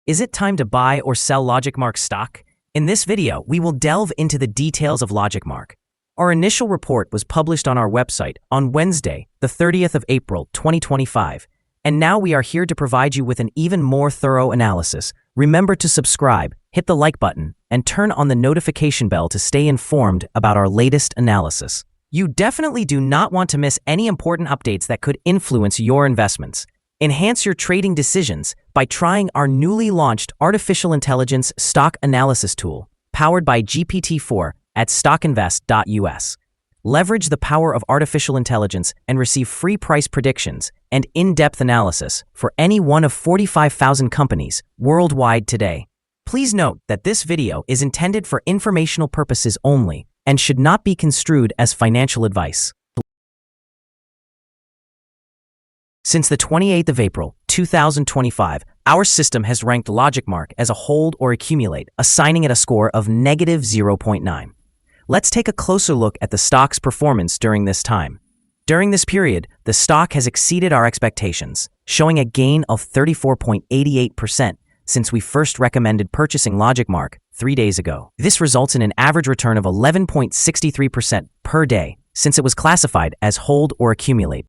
Is it time to buy or sell LogicMark stock? In this video, we will delve into the details of LogicMark. Our initial report was published on our website on Wednesday, the 30th of April, 2025. And now we are here to provide you with an even more thorough analysis. Remember to subscribe, hit the like button, and turn on the notification bell to stay informed about our latest analysis. You definitely do not want to miss any important updates that could influence your investments. Enhance your trading decisions by trying our newly launched artificial intelligence stock analysis tool, powered by GPT-4 at StockInvest.us. Leverage the power of artificial intelligence and receive free price predictions and in-depth analysis for any one of 45,000 companies worldwide today. Please note that this video is intended for informational purposes only and should not be construed as financial advice. Since the 28th of April, 2025, our system has ranked LogicMark as a hold or accumulate, assigning it a score of negative 0.9. Let's take a closer look at the stock's performance during this time. During this period, the stock has exceeded our expectations, showing a gain of 34.88% since we first recommended purchasing LogicMark 3 days ago. This results in an average return of 11.63% per day since it was classified as hold or accumulate.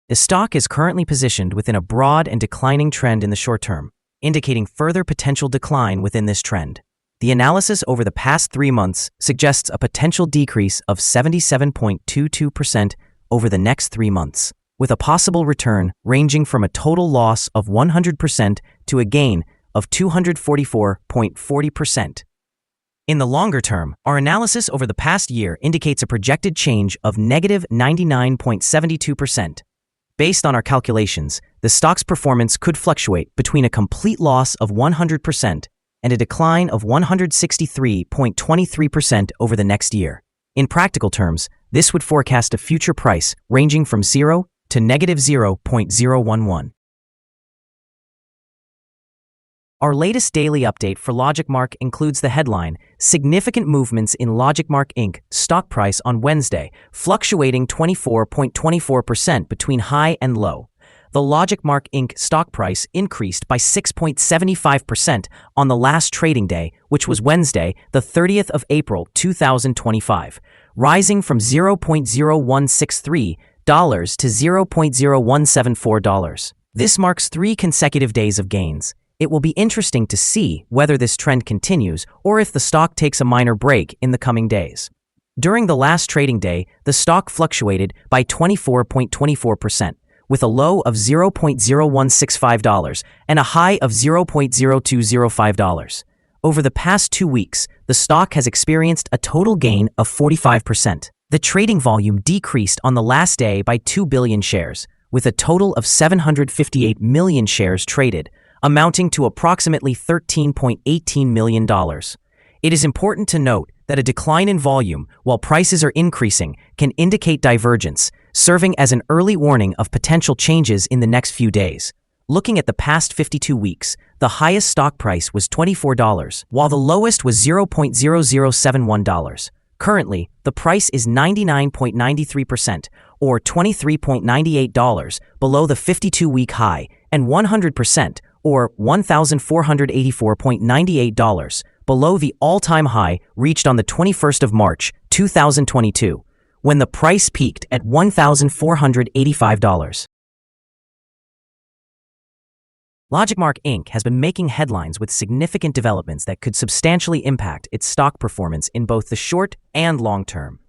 The stock is currently positioned within a broad and declining trend in the short term, indicating further potential decline within this trend. The analysis over the past 3 months suggests a potential decrease of 77.22% over the next 3 months, with a possible return ranging from a total loss of 100% to a gain of 244.40%. In the longer term, our analysis over the past year indicates a projected change of negative 99.72%. Based on our calculations, the stock's performance could fluctuate between a complete loss of 100% and a decline of 163.23% over the next year. In practical terms, this would forecast a future price ranging from 0 to negative 0.011. Our latest daily update for LogicMark includes the headline, Significant Movements in LogicMark Inc. stock price on Wednesday, fluctuating 24.24% between high and low. The LogicMark Inc. stock price increased by 6.75% on the last trading day, which was Wednesday, the 30th of April, 2025, rising from $0.0163 to $0.0174. This marks 3 consecutive days of gains. It will be interesting to see whether this trend continues or if the stock takes a minor break in the coming days. During the last trading day, the stock fluctuated by 24.24%, with a low of $0.0165 and a high of $0.0205. Over the past 2 weeks, the stock has experienced a total gain of 45%. The trading volume decreased on the last day by 2 billion shares, with a total of 758 million shares traded, amounting to approximately $13.18 million. It is important to note that a decline in volume while prices are increasing can indicate divergence, serving as an early warning of potential changes in the next few days. Looking at the past 52 weeks, the highest stock price was $24, while the lowest was $0.0071. Currently, the price is 99.93% or $23.98 below the 52-week high and 100% or $1,484.98 below the all-time high reached on the 21st of March, 2022, when the price peaked at $1,485. LogicMark Inc. has been making headlines with significant developments that could substantially impact its stock performance in both the short and long term.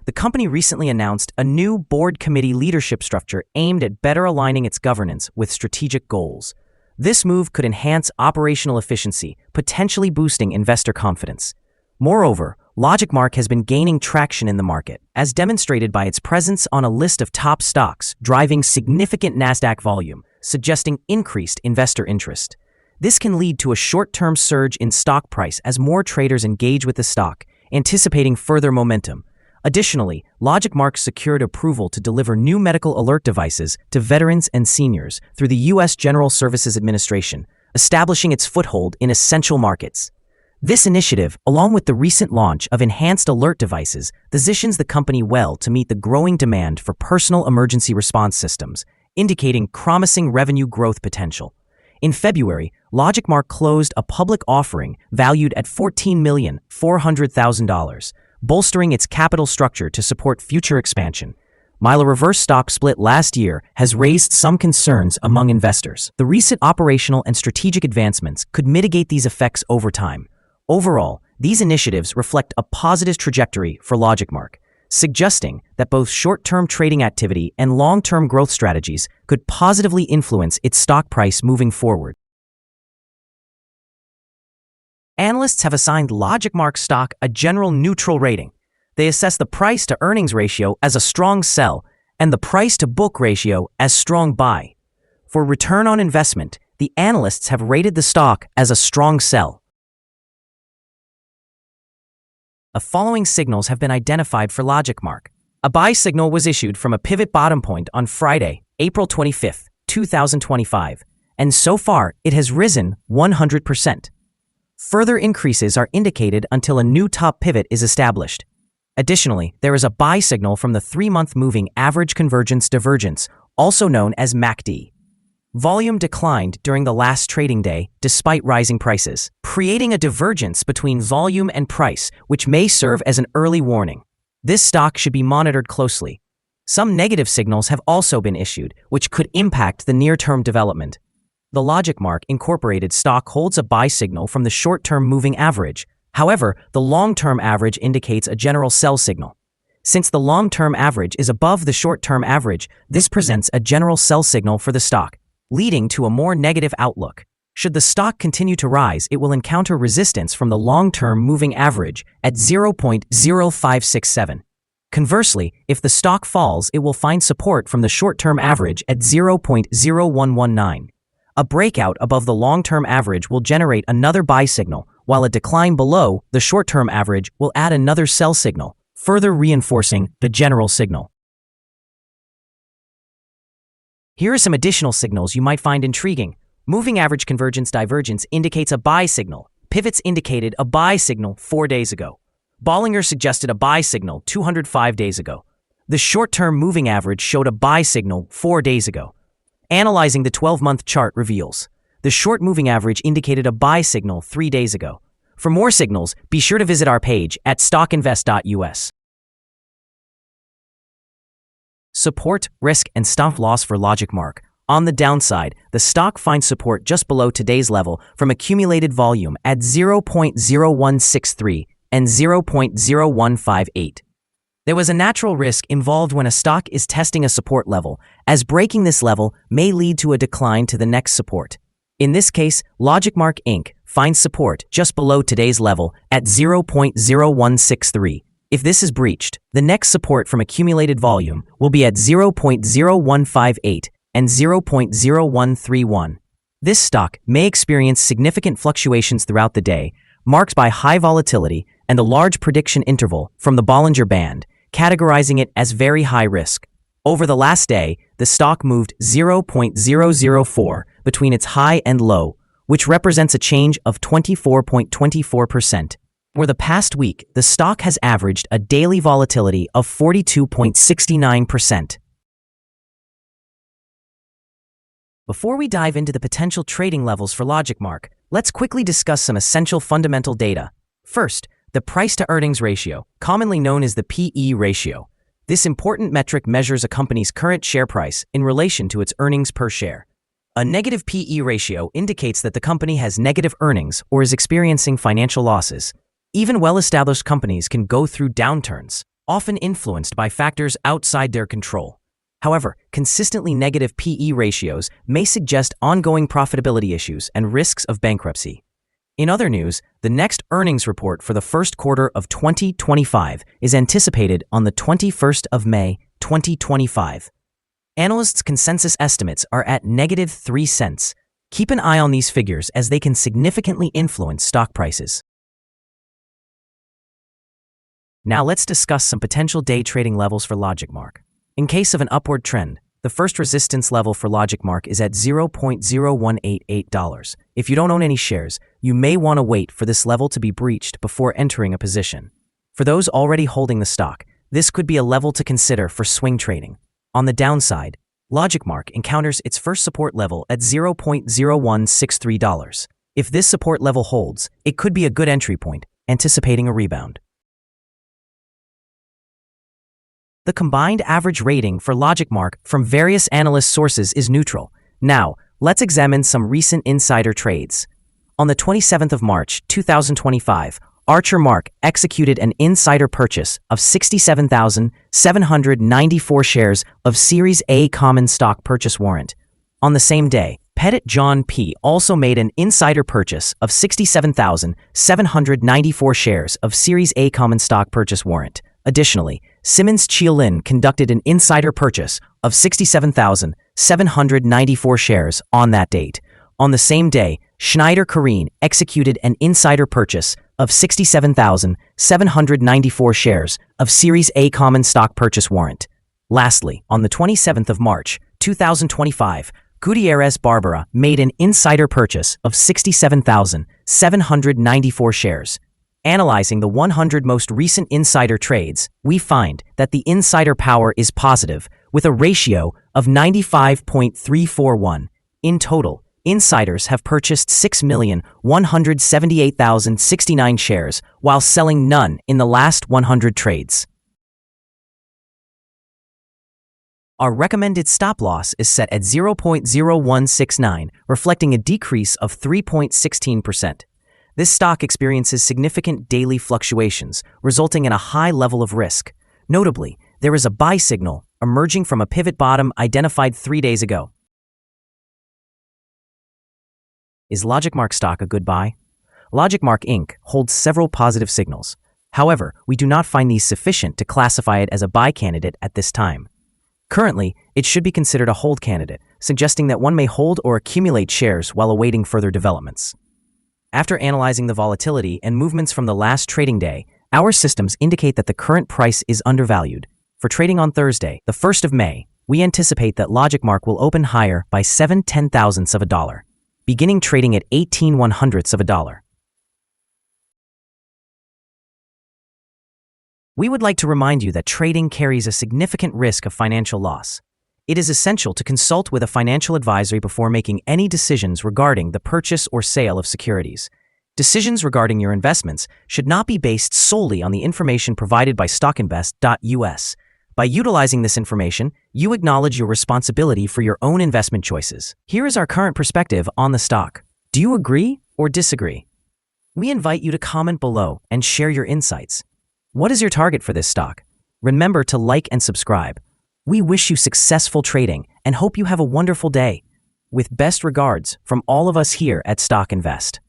The company recently announced a new board committee leadership structure aimed at better aligning its governance with strategic goals. This move could enhance operational efficiency, potentially boosting investor confidence. Moreover, LogicMark has been gaining traction in the market, as demonstrated by its presence on a list of top stocks, driving significant Nasdaq volume, suggesting increased investor interest. This can lead to a short-term surge in stock price as more traders engage with the stock, anticipating further momentum. Additionally, LogicMark secured approval to deliver new medical alert devices to veterans and seniors through the U.S. General Services Administration, establishing its foothold in essential markets. This initiative, along with the recent launch of enhanced alert devices, positions the company well to meet the growing demand for personal emergency response systems indicating promising revenue growth potential. In February, LogicMark closed a public offering valued at $14,400,000, bolstering its capital structure to support future expansion. While a reverse stock split last year has raised some concerns among investors, the recent operational and strategic advancements could mitigate these effects over time. Overall, these initiatives reflect a positive trajectory for LogicMark, suggesting that both short-term trading activity and long-term growth strategies could positively influence its stock price moving forward. Analysts have assigned LogicMark stock a general neutral rating. They assess the price-to-earnings ratio as a strong sell and the price-to-book ratio as strong buy. For return on investment, the analysts have rated the stock as a strong sell. The following signals have been identified for LogicMark. A buy signal was issued from a pivot bottom point on Friday, April 25, 2025, and so far it has risen 100%. Further increases are indicated until a new top pivot is established. Additionally, there is a buy signal from the 3-month moving average convergence divergence, also known as MACD. Volume declined during the last trading day despite rising prices, creating a divergence between volume and price, which may serve as an early warning. This stock should be monitored closely. Some negative signals have also been issued, which could impact the near-term development. The LogicMark Incorporated stock holds a buy signal from the short-term moving average. However, the long-term average indicates a general sell signal. Since the long-term average is above the short-term average, this presents a general sell signal for the stock, leading to a more negative outlook. Should the stock continue to rise, it will encounter resistance from the long-term moving average at 0.0567. Conversely, if the stock falls, it will find support from the short-term average at 0.0119. A breakout above the long-term average will generate another buy signal, while a decline below the short-term average will add another sell signal, further reinforcing the general signal. Here are some additional signals you might find intriguing. Moving average convergence divergence indicates a buy signal. Pivots indicated a buy signal 4 days ago. Bollinger suggested a buy signal 205 days ago. The short-term moving average showed a buy signal 4 days ago. Analyzing the 12-month chart reveals the short moving average indicated a buy signal 3 days ago. For more signals, be sure to visit our page at StockInvest.us. Support, risk, and stop loss for LogicMark. On the downside, the stock finds support just below today's level from accumulated volume at 0.0163 and 0.0158. There was a natural risk involved when a stock is testing a support level, as breaking this level may lead to a decline to the next support. In this case, LogicMark Inc. finds support just below today's level at 0.0163. If this is breached, the next support from accumulated volume will be at 0.0158 and 0.0131. This stock may experience significant fluctuations throughout the day, marked by high volatility and a large prediction interval from the Bollinger Band, categorizing it as very high risk. Over the last day, the stock moved 0.004 between its high and low, which represents a change of 24.24%. For the past week, the stock has averaged a daily volatility of 42.69%. Before we dive into the potential trading levels for LogicMark, let's quickly discuss some essential fundamental data. First, the price-to-earnings ratio, commonly known as the PE ratio. This important metric measures a company's current share price in relation to its earnings per share. A negative PE ratio indicates that the company has negative earnings or is experiencing financial losses. Even well-established companies can go through downturns, often influenced by factors outside their control. However, consistently negative PE ratios may suggest ongoing profitability issues and risks of bankruptcy. In other news, the next earnings report for the first quarter of 2025 is anticipated on the 21st of May, 2025. Analysts' consensus estimates are at -3 cents. Keep an eye on these figures as they can significantly influence stock prices. Now let's discuss some potential day trading levels for LogicMark. In case of an upward trend, the first resistance level for LogicMark is at $0.0188. If you don't own any shares, you may want to wait for this level to be breached before entering a position. For those already holding the stock, this could be a level to consider for swing trading. On the downside, LogicMark encounters its first support level at $0.0163. If this support level holds, it could be a good entry point, anticipating a rebound. The combined average rating for LogicMark from various analyst sources is neutral. Now, let's examine some recent insider trades. On the 27th of March, 2025, LGMK executed an insider purchase of 67,794 shares of Series A common stock purchase warrant. On the same day, Pettit John P. also made an insider purchase of 67,794 shares of Series A common stock purchase warrant. Additionally, Simmons Chia-Lin conducted an insider purchase of 67,794 shares on that date. On the same day, Schneider Karine executed an insider purchase of 67,794 shares of Series A common stock purchase warrant. Lastly, on the 27th of March, 2025, Gutierrez Barbera made an insider purchase of 67,794 shares. Analyzing the 100 most recent insider trades, we find that the insider power is positive, with a ratio of 95.341. In total, insiders have purchased 6,178,069 shares, while selling none in the last 100 trades. Our recommended stop loss is set at 0.0169, reflecting a decrease of 3.16%. This stock experiences significant daily fluctuations, resulting in a high level of risk. Notably, there is a buy signal emerging from a pivot bottom identified 3 days ago. Is LogicMark stock a good buy? LogicMark Inc. holds several positive signals. However, we do not find these sufficient to classify it as a buy candidate at this time. Currently, it should be considered a hold candidate, suggesting that one may hold or accumulate shares while awaiting further developments. After analyzing the volatility and movements from the last trading day, our systems indicate that the current price is undervalued. For trading on Thursday, the 1st of May, we anticipate that LogicMark will open higher by 7/10,000ths of a dollar, beginning trading at 18/100ths of a dollar. We would like to remind you that trading carries a significant risk of financial loss. It is essential to consult with a financial advisor before making any decisions regarding the purchase or sale of securities. Decisions regarding your investments should not be based solely on the information provided by StockInvest.us. By utilizing this information, you acknowledge your responsibility for your own investment choices. Here is our current perspective on the stock. Do you agree or disagree? We invite you to comment below and share your insights. What is your target for this stock? Remember to like and subscribe. We wish you successful trading and hope you have a wonderful day. With best regards from all of us here at Stock Invest.